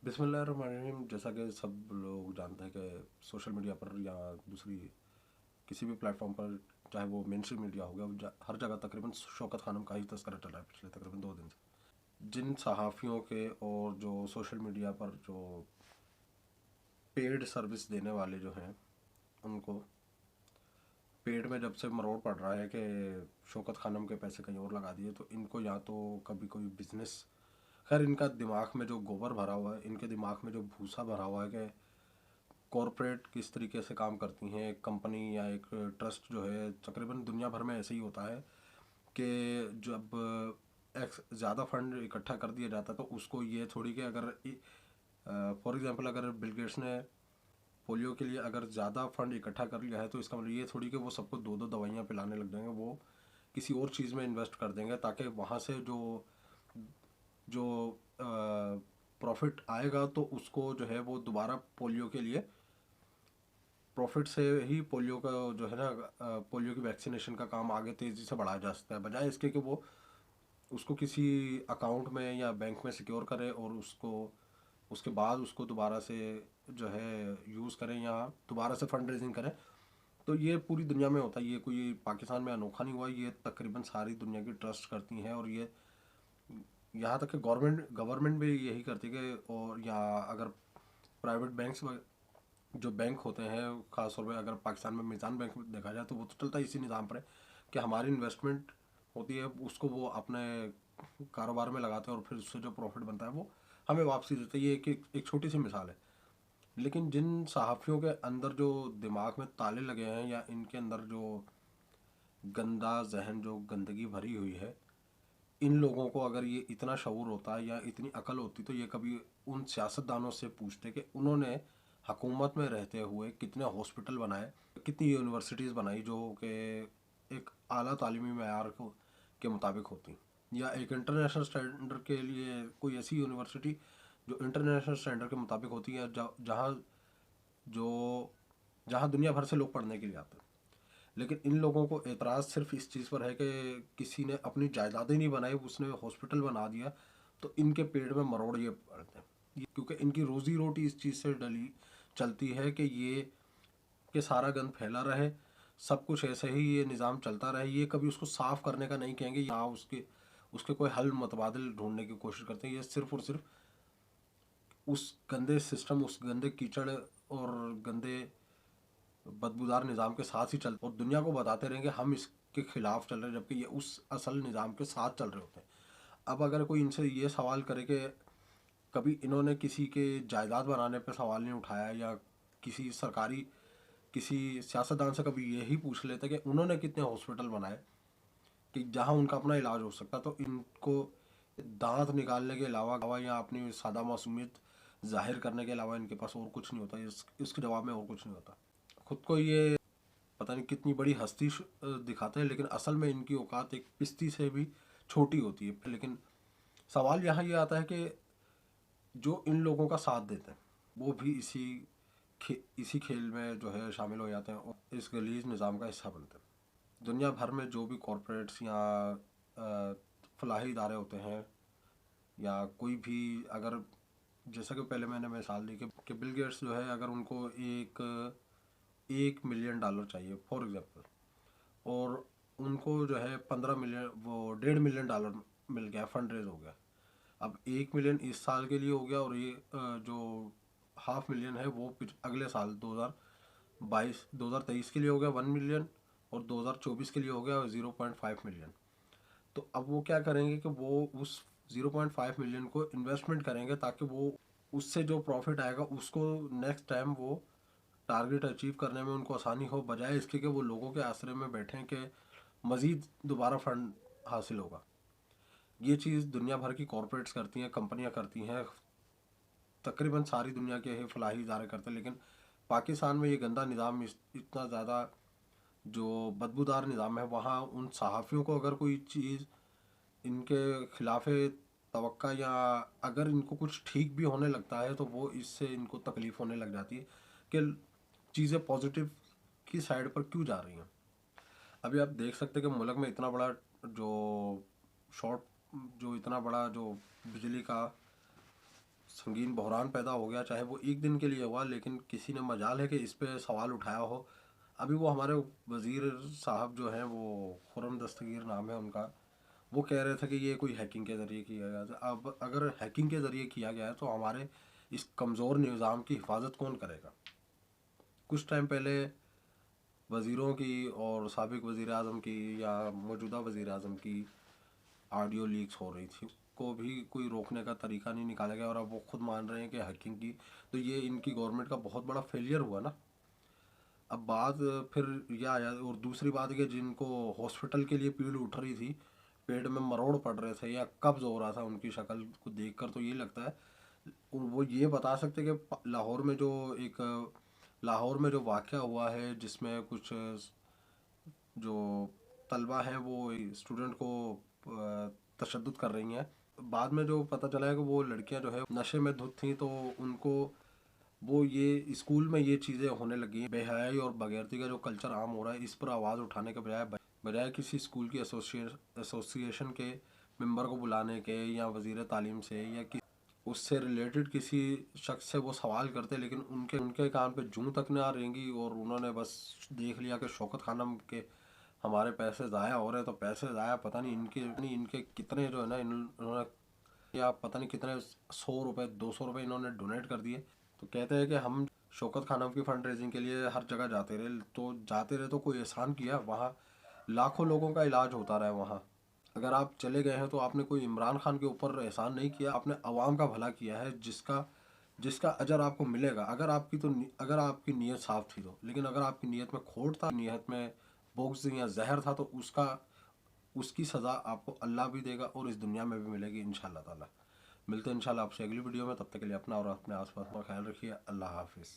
बिस्मिल्लाहिर्रहमानिर्रहीम। जैसा कि सब लोग जानते हैं कि सोशल मीडिया पर या दूसरी किसी भी प्लेटफॉर्म पर, चाहे वो मेन स्ट्रीम मीडिया हो गया, हर जगह तकरीबन शौकत खानम का ही तस्करा चल रहा है पिछले तकरीबन 2 दिन से। जिन सहाफ़ियों के और जो सोशल मीडिया पर जो पेड सर्विस देने वाले जो हैं, उनको पेड में जब से मरोड़ पड़ रहा है कि शौकत खानम के पैसे कहीं और लगा दिए, तो इनको या तो कभी कोई बिजनेस, खैर इनका दिमाग में जो गोबर भरा हुआ है, इनके दिमाग में जो भूसा भरा हुआ है कि कॉरपोरेट किस तरीके से काम करती हैं, एक कंपनी या एक ट्रस्ट जो है, तकरीबन दुनिया भर में ऐसे ही होता है कि जब एक्स ज़्यादा फंड इकट्ठा कर दिया जाता है तो उसको ये थोड़ी कि अगर फॉर एग्जांपल अगर बिल गेट्स ने पोलियो के लिए अगर ज़्यादा फंड इकट्ठा कर लिया है तो इसका मतलब ये थोड़ी कि वो सबको दो दो दवाइयाँ पिलाने लग जाएंगे। वो किसी और चीज़ में इन्वेस्ट कर देंगे ताकि वहाँ से जो जो प्रॉफिट आएगा तो उसको जो है वो दोबारा पोलियो के लिए प्रॉफिट से ही पोलियो का जो है ना पोलियो की वैक्सीनेशन का काम आगे तेज़ी से बढ़ाया जा सकता है, बजाय इसके कि वो उसको किसी अकाउंट में या बैंक में सिक्योर करे और उसको उसके बाद उसको दोबारा से जो है यूज़ करें या दोबारा से फंड रेजिंग करें। तो ये पूरी दुनिया में होता है, ये कोई पाकिस्तान में अनोखा नहीं हुआ, ये तकरीबन सारी दुनिया की ट्रस्ट करती हैं। और ये यहाँ तक कि गवर्नमेंट भी यही करती है कि, और या अगर प्राइवेट बैंक्स जो बैंक होते हैं, खासतौर पर अगर पाकिस्तान में मीज़ान बैंक देखा जाए तो वो तो चलता है इसी निज़ाम पर है कि हमारी इन्वेस्टमेंट होती है, उसको वो अपने कारोबार में लगाते हैं और फिर उससे जो प्रॉफिट बनता है वो हमें वापसी देते हैं। ये एक छोटी सी मिसाल है। लेकिन जिन सहाफ़ियों के अंदर जो दिमाग में ताले लगे हैं या इनके अंदर जो गंदा जहन, जो गंदगी भरी हुई है, इन लोगों को अगर ये इतना शऊर होता है या इतनी अकल होती तो ये कभी उन सियासतदानों से पूछते कि उन्होंने हकूमत में रहते हुए कितने हॉस्पिटल बनाए, कितनी यूनिवर्सिटीज़ बनाई जो कि एक आला तालीमी मैार के मुताबिक होती, या एक इंटरनेशनल स्टैंडर्ड के लिए कोई ऐसी यूनिवर्सिटी जो इंटरनेशनल स्टैंडर्ड के मुताबिक होती है, जहाँ जो जहाँ दुनिया भर से लोग पढ़ने के लिए आते हैं। लेकिन इन लोगों को एतराज़ सिर्फ इस चीज़ पर है कि किसी ने अपनी जायदादें नहीं बनाई, उसने हॉस्पिटल बना दिया, तो इनके पेट में मरोड़ ये पड़ते हैं। क्योंकि इनकी रोज़ी रोटी इस चीज़ से डली चलती है कि ये कि सारा गंद फैला रहे, सब कुछ ऐसे ही ये निज़ाम चलता रहे। ये कभी उसको साफ़ करने का नहीं कहेंगे या उसके उसके कोई हल मतबादल ढूंढने की कोशिश करते हैं। ये सिर्फ और सिर्फ उस गंदे सिस्टम, उस गंदे कीचड़ और गंदे बदबूदार निज़ाम के साथ ही चलते और दुनिया को बताते रहेंगे हम इसके खिलाफ चल रहे हैं, जबकि ये उस असल निज़ाम के साथ चल रहे होते हैं। अब अगर कोई इनसे ये सवाल करे कि कभी इन्होंने किसी के जायदाद बनाने पर सवाल नहीं उठाया, या किसी सरकारी किसी सियासतदान से कभी यही पूछ लेते कि उन्होंने कितने हॉस्पिटल बनाए कि जहां उनका अपना इलाज हो सकता, तो इनको दांत निकालने के अलावा या अपनी सादा मासूमियत जाहिर करने के अलावा इनके पास और कुछ नहीं होता। इसके जवाब में और कुछ नहीं होता। खुद को ये पता नहीं कितनी बड़ी हस्ती दिखाते हैं, लेकिन असल में इनकी औकात एक पिस्ती से भी छोटी होती है। लेकिन सवाल यहाँ ये आता है कि जो इन लोगों का साथ देते हैं वो भी इसी खेल में जो है शामिल हो जाते हैं और इस गलीज निज़ाम का हिस्सा बनते हैं। दुनिया भर में जो भी कॉरपोरेट्स या फलाही इदारे होते हैं या कोई भी, अगर जैसा कि पहले मैंने मिसाल दी कि बिल गेट्स जो है, अगर उनको $1 मिलियन चाहिए फॉर एग्जांपल, और उनको जो है 15 मिलियन, वो $1.5 मिलियन मिल गया, फंड रेज हो गया। अब 1 मिलियन इस साल के लिए हो गया और ये जो $500,000 है वो अगले साल 2023 के लिए हो गया 1 मिलियन, और 2024 के लिए हो गया 0.5 मिलियन। तो अब वो क्या करेंगे कि वो उस 0.5 मिलियन को इन्वेस्टमेंट करेंगे ताकि वो उससे जो प्रॉफिट आएगा उसको नेक्स्ट टाइम वो टारगेट अचीव करने में उनको आसानी हो, बजाय इसके कि वो लोगों के आश्रय में बैठें कि मज़ीद दोबारा फंड हासिल होगा। ये चीज़ दुनिया भर की कॉरपोरेट्स करती हैं, कंपनियां करती हैं, तकरीबन सारी दुनिया के फलाही इदारे करते हैं। लेकिन पाकिस्तान में ये गंदा निज़ाम इतना ज़्यादा जो बदबूदार निज़ाम है, वहाँ उन सहाफ़ियों को अगर कोई चीज़ इनके खिलाफ तवक्का, या अगर इनको कुछ ठीक भी होने लगता है तो वो इससे इनको तकलीफ़ होने लग जाती है कि चीज़ें पॉजिटिव की साइड पर क्यों जा रही हैं। अभी आप देख सकते हैं कि मुल्क में इतना बड़ा जो शॉर्ट जो इतना बड़ा जो बिजली का संगीन बहरान पैदा हो गया, चाहे वो एक दिन के लिए हुआ, लेकिन किसी ने मजाल है कि इस पे सवाल उठाया हो। अभी वो हमारे वज़ीर साहब जो हैं, वो खुर्रम दस्तगीर नाम है उनका, वो कह रहे थे कि ये कोई हैकिंग के ज़रिए किया गया था। अब अगर हैकिंग के ज़रिए किया गया है तो हमारे इस कमज़ोर निज़ाम की हिफाजत कौन करेगा? कुछ टाइम पहले वज़ीरों की और साबिक़ वज़ीर आज़म की या मौजूदा वज़ीर आज़म की ऑडियो लीक्स हो रही थी, को भी कोई रोकने का तरीका नहीं निकाला गया, और अब वो खुद मान रहे हैं कि हैकिंग की। तो ये इनकी गवर्नमेंट का बहुत बड़ा फेलियर हुआ ना। अब बात फिर यह आया, और दूसरी बात कि जिनको हॉस्पिटल के लिए पीड़ उठ रही थी, पेट में मरोड़ पड़ रहे थे या कब्ज़ हो रहा था, उनकी शक्ल को देखकर तो ये लगता है वो ये बता सकते कि लाहौर में जो वाक़या हुआ है, जिसमें कुछ जो तलबा हैं वो स्टूडेंट को तशद्दुद कर रही हैं, बाद में जो पता चला है कि वो लड़कियां जो है नशे में धुत थी, तो उनको वो ये स्कूल में ये चीज़ें होने लगी हैं। बेहयाई और बगैरती का जो कल्चर आम हो रहा है, इस पर आवाज़ उठाने के बजाय किसी स्कूल की एसोसिएशन के मेंबर को बुलाने के, या वज़ीर तालीम से, या उससे रिलेटेड किसी शख्स से वो सवाल करते, लेकिन उनके उनके कान पे जूं तक ना रेंगी, और उन्होंने बस देख लिया कि शौकत खानम के हमारे पैसे ज़ाया हो रहे हैं, तो पैसे ज़ाया पता नहीं इनके कितने जो है ना, इन्होंने या पता नहीं कितने 100 रुपये 200 रुपये इन्होंने डोनेट कर दिए। तो कहते हैं कि हम शौकत खानम की फंड रेजिंग के लिए हर जगह जाते रहे तो कोई एहसान किया? वहाँ लाखों लोगों का इलाज होता रहा है वहाँ। अगर आप चले गए हैं तो आपने कोई इमरान खान के ऊपर एहसान नहीं किया, आपने अवाम का भला किया है, जिसका जिसका अजर आपको मिलेगा, अगर आपकी नीयत साफ थी तो। लेकिन अगर आपकी नीयत में खोट था, नीयत में बोग्ज़ या जहर था, तो उसकी सज़ा आपको अल्लाह भी देगा और इस दुनिया में भी मिलेगी इंशाअल्लाह ताला। मिलते हैं इंशाअल्लाह आपसे अगली वीडियो में। तब तक के लिए अपना और अपने आसपास का ख्याल रखिए। अल्लाह हाफिज़।